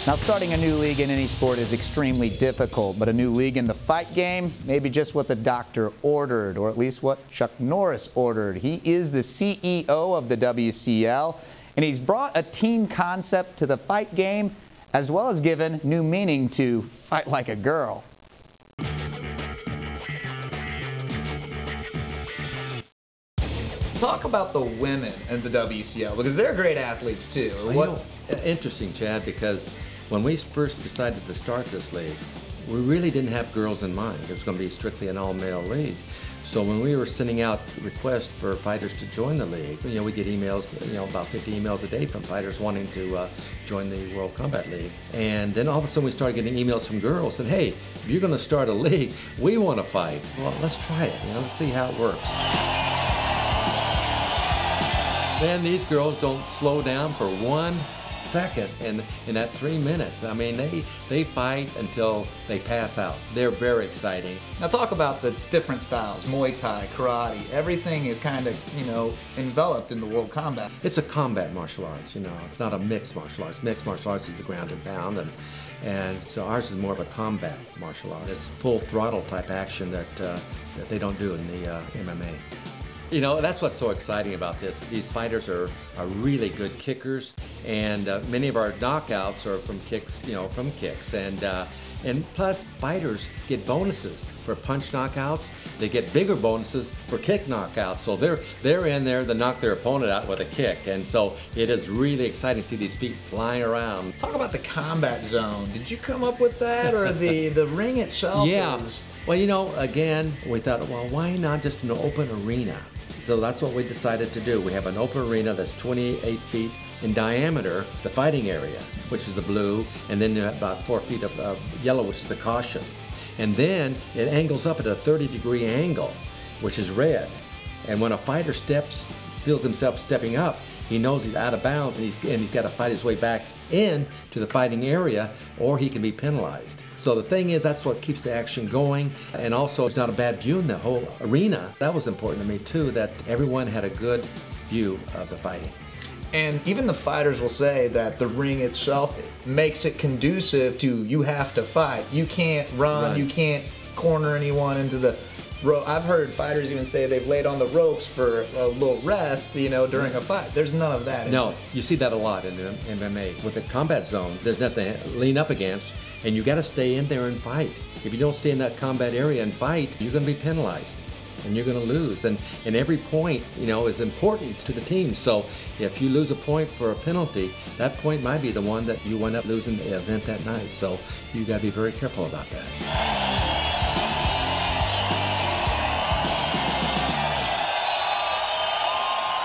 Now, starting a new league in any sport is extremely difficult, but a new league in the fight game, maybe just what the doctor ordered, or at least what Chuck Norris ordered. He is the CEO of the WCL, and he's brought a team concept to the fight game, as well as given new meaning to fight like a girl. Talk about the women in the WCL, because they're great athletes too. Interesting, Chad, because when we first decided to start this league, we really didn't have girls in mind. It was going to be strictly an all-male league. So when we were sending out requests for fighters to join the league, we get emails, about 50 emails a day from fighters wanting to join the World Combat League. And then all of a sudden we started getting emails from girls that, hey, if you're going to start a league, we want to fight. Well, let's try it. Let's see how it works. Then these girls don't slow down for 1 second in that 3 minutes. I mean, they fight until they pass out. They're very exciting. Now talk about the different styles, Muay Thai, karate, everything is kind of, enveloped in the World Combat. It's a combat martial arts, it's not a mixed martial arts. Mixed martial arts is the ground and pound, and so ours is more of a combat martial art. It's full throttle type action that they don't do in the MMA. That's what's so exciting about this. These fighters are really good kickers, and many of our knockouts are from kicks, and plus fighters get bonuses for punch knockouts. They get bigger bonuses for kick knockouts. So they're in there to knock their opponent out with a kick, and so it is really exciting to see these feet flying around. Talk about the combat zone. Did you come up with that, or the ring itself? Yeah. Well, again, we thought, well, why not just an open arena? So that's what we decided to do. We have an open arena that's 28 feet in diameter, the fighting area, which is the blue, and then about 4 feet of yellow, which is the caution. And then it angles up at a 30-degree angle, which is red. And when a fighter feels himself stepping up, he knows he's out of bounds, and he's got to fight his way back in to the fighting area, or he can be penalized. So the thing is, that's what keeps the action going, and also it's not a bad view in the whole arena. That was important to me too, that everyone had a good view of the fighting. And even the fighters will say that the ring itself makes it conducive to, you have to fight. You can't run. You can't corner anyone into the rope. I've heard fighters even say they've laid on the ropes for a little rest, during a fight. There's none of that. No, you see that a lot in the MMA. With the combat zone, there's nothing to lean up against, and you got to stay in there and fight. If you don't stay in that combat area and fight, you're going to be penalized, and you're going to lose. And every point, is important to the team. So if you lose a point for a penalty, that point might be the one that you wind up losing the event that night. So you got to be very careful about that.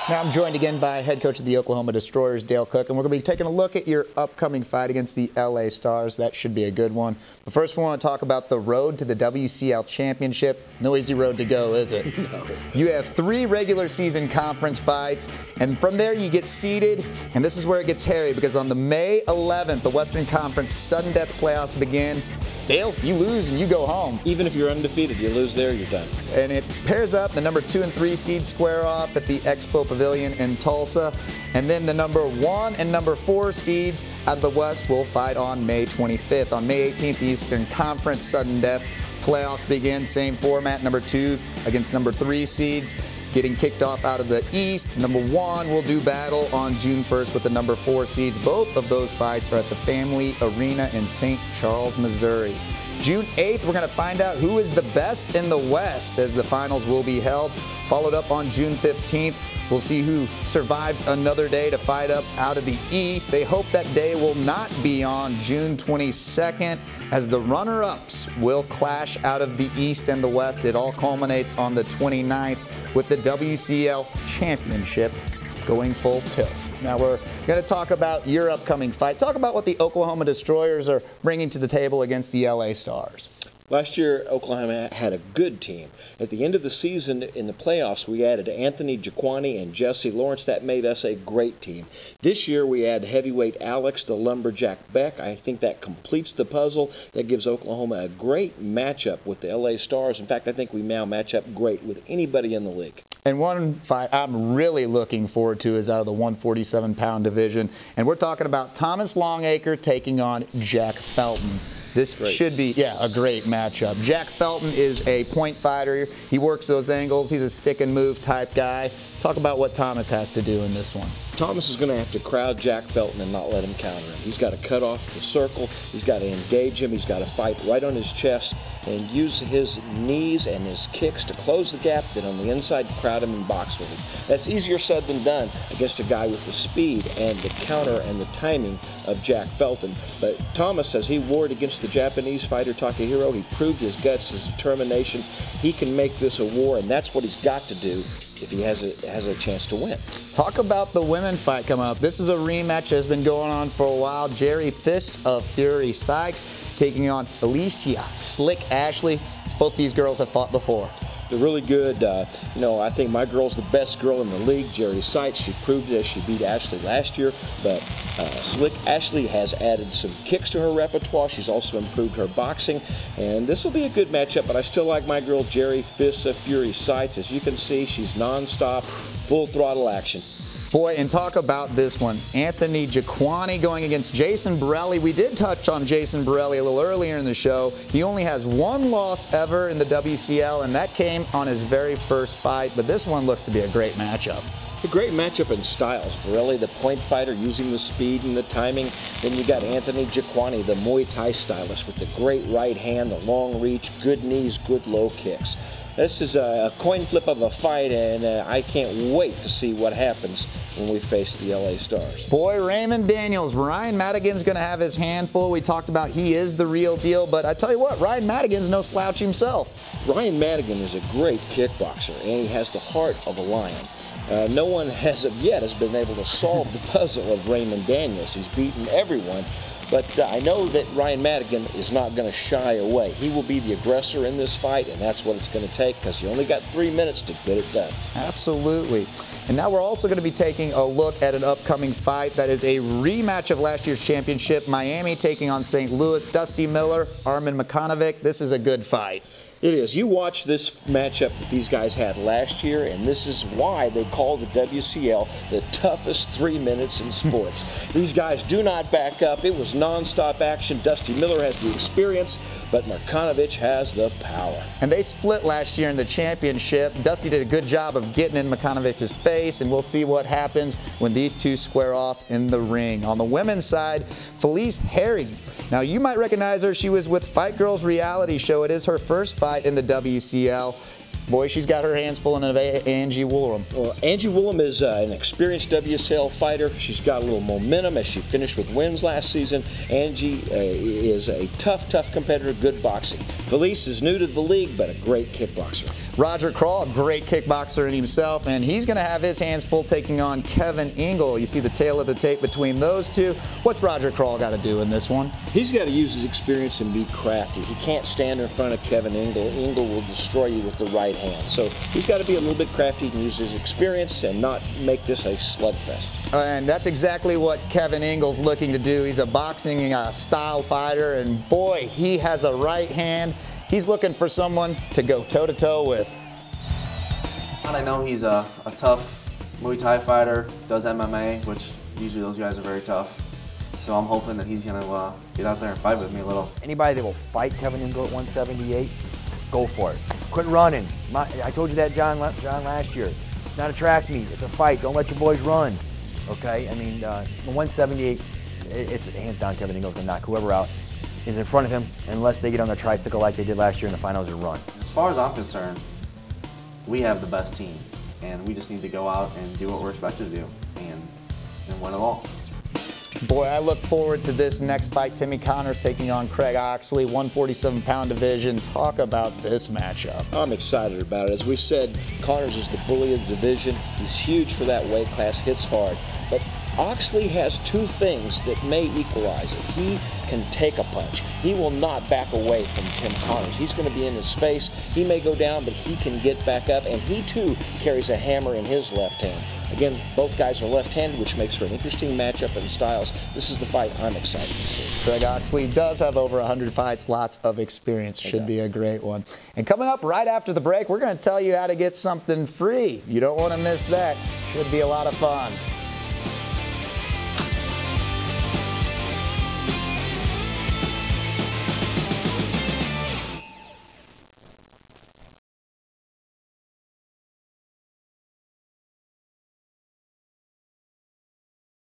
Now I'm joined again by head coach of the Oklahoma Destroyers, Dale Cook, and we're going to be taking a look at your upcoming fight against the LA Stars. That should be a good one. But first we want to talk about the road to the WCL Championship. No easy road to go, is it? No. You have 3 regular season conference fights, and from there you get seeded, and this is where it gets hairy, because on the May 11th, the Western Conference sudden death playoffs begin. Dale, you lose and you go home. Even if you're undefeated, you lose there, you're done. And it pairs up. The number 2 and 3 seeds square off at the Expo Pavilion in Tulsa. And then the number 1 and number 4 seeds out of the West will fight on May 25th. On May 18th, the Eastern Conference sudden death playoffs begin. Same format, number 2 against number 3 seeds. Getting kicked off out of the East. Number 1 will do battle on June 1st with the number 4 seeds. Both of those fights are at the Family Arena in St. Charles, Missouri. June 8th, we're going to find out who is the best in the West as the finals will be held. Followed up on June 15th, we'll see who survives another day to fight up out of the East. They hope that day will not be on June 22nd as the runner-ups will clash out of the East and the West. It all culminates on the 29th with the WCL Championship going full tilt. Now we're going to talk about your upcoming fight. Talk about what the Oklahoma Destroyers are bringing to the table against the LA Stars. Last year, Oklahoma had a good team. At the end of the season, in the playoffs, we added Anthony Jaquani and Jesse Lawrence. That made us a great team. This year, we add heavyweight Alex the Lumberjack Beck. I think that completes the puzzle. That gives Oklahoma a great matchup with the LA Stars. In fact, I think we now match up great with anybody in the league. And one fight I'm really looking forward to is out of the 147-pound division. And we're talking about Thomas Longacre taking on Jack Felton. This should be, a great matchup. Jack Felton is a point fighter. He works those angles. He's a stick and move type guy. Talk about what Thomas has to do in this one. Thomas is going to have to crowd Jack Felton and not let him counter him. He's got to cut off the circle. He's got to engage him. He's got to fight right on his chest and use his knees and his kicks to close the gap, then on the inside crowd him and box with him. That's easier said than done against a guy with the speed and the counter and the timing of Jack Felton. But Thomas, as he warred against the Japanese fighter Takahiro, he proved his guts, his determination. He can make this a war, and that's what he's got to do if he has a chance to win. Talk about the women fight coming up. This is a rematch that's been going on for a while. Jerry Fist of Fury Sykes taking on Alicia Slick Ashley. Both these girls have fought before. They're really good. I think my girl's the best girl in the league, Jerry Sykes. She proved it as she beat Ashley last year, but Slick Ashley has added some kicks to her repertoire. She's also improved her boxing, and this will be a good matchup, but I still like my girl, Jerry Fist of Fury Sykes. As you can see, she's nonstop, full throttle action. Boy, and talk about this one. Anthony Jaquani going against Jason Borelli. We did touch on Jason Borelli a little earlier in the show. He only has one loss ever in the WCL, and that came on his very first fight. But this one looks to be a great matchup. A great matchup in styles. Borelli, the point fighter, using the speed and the timing. Then you got Anthony Jaquani, the Muay Thai stylist, with the great right hand, the long reach, good knees, good low kicks. This is a coin flip of a fight, and I can't wait to see what happens when we face the LA Stars. Boy, Raymond Daniels, Ryan Madigan's going to have his handful. We talked about he is the real deal, but I tell you what, Ryan Madigan's no slouch himself. Ryan Madigan is a great kickboxer, and he has the heart of a lion. No one as of yet has been able to solve the puzzle of Raymond Daniels. He's beaten everyone. But I know that Ryan Madigan is not going to shy away. He will be the aggressor in this fight, and that's what it's going to take because you only got 3 minutes to get it done. Absolutely. And now we're also going to be taking a look at an upcoming fight that is a rematch of last year's championship. Miami taking on St. Louis. Dusty Miller, Arman Makanovic. This is a good fight. It is. You watch this matchup that these guys had last year, and this is why they call the WCL the toughest 3 minutes in sports. These guys do not back up. It was nonstop action. Dusty Miller has the experience, but Makanovic has the power. And they split last year in the championship. Dusty did a good job of getting in Makanovic's face, and we'll see what happens when these two square off in the ring. On the women's side, Felice Herrig. Now, you might recognize her. She was with Fight Girls reality show. It is her first fight in the WCL. Boy, she's got her hands full in Angie Woolham. Well, Angie Woolham is an experienced WCL fighter. She's got a little momentum as she finished with wins last season. Angie is a tough competitor, good boxing. Felice is new to the league, but a great kickboxer. Roger Crawl, a great kickboxer in himself, and he's going to have his hands full taking on Kevin Ingle. You see the tail of the tape between those two. What's Roger Crawl got to do in this one? He's got to use his experience and be crafty. He can't stand in front of Kevin Ingle. Ingle will destroy you with the right hand. So he's got to be a little bit crafty and use his experience and not make this a slugfest. And that's exactly what Kevin Ingle's looking to do. He's a boxing style fighter, and boy, he has a right hand. He's looking for someone to go toe-to-toe with. I know he's a tough Muay Thai fighter, does MMA, which usually those guys are very tough. So I'm hoping that he's going to get out there and fight with me a little. Anybody that will fight Kevin Ingle at 178, go for it. Quit running. I told you that, John, last year. It's not a track meet. It's a fight. Don't let your boys run. Okay? I mean, 178, it's hands down Kevin Ingle's going to knock whoever out is in front of him unless they get on their tricycle like they did last year in the finals and run. As far as I'm concerned, we have the best team, and we just need to go out and do what we're expected to do and win it all. Boy, I look forward to this next fight. Timmy Connors taking on Craig Oxley, 147-pound division. Talk about this matchup. I'm excited about it. As we said, Connors is the bully of the division. He's huge for that weight class, hits hard. But Oxley has two things that may equalize it. He can take a punch. He will not back away from Tim Connors. He's going to be in his face. He may go down, but he can get back up, and he too carries a hammer in his left hand. Again, both guys are left-handed, which makes for an interesting matchup in styles. This is the fight I'm excited to see. Greg Oxley does have over 100 fights, lots of experience. Should be a great one. And coming up right after the break, we're going to tell you how to get something free. You don't want to miss that. Should be a lot of fun.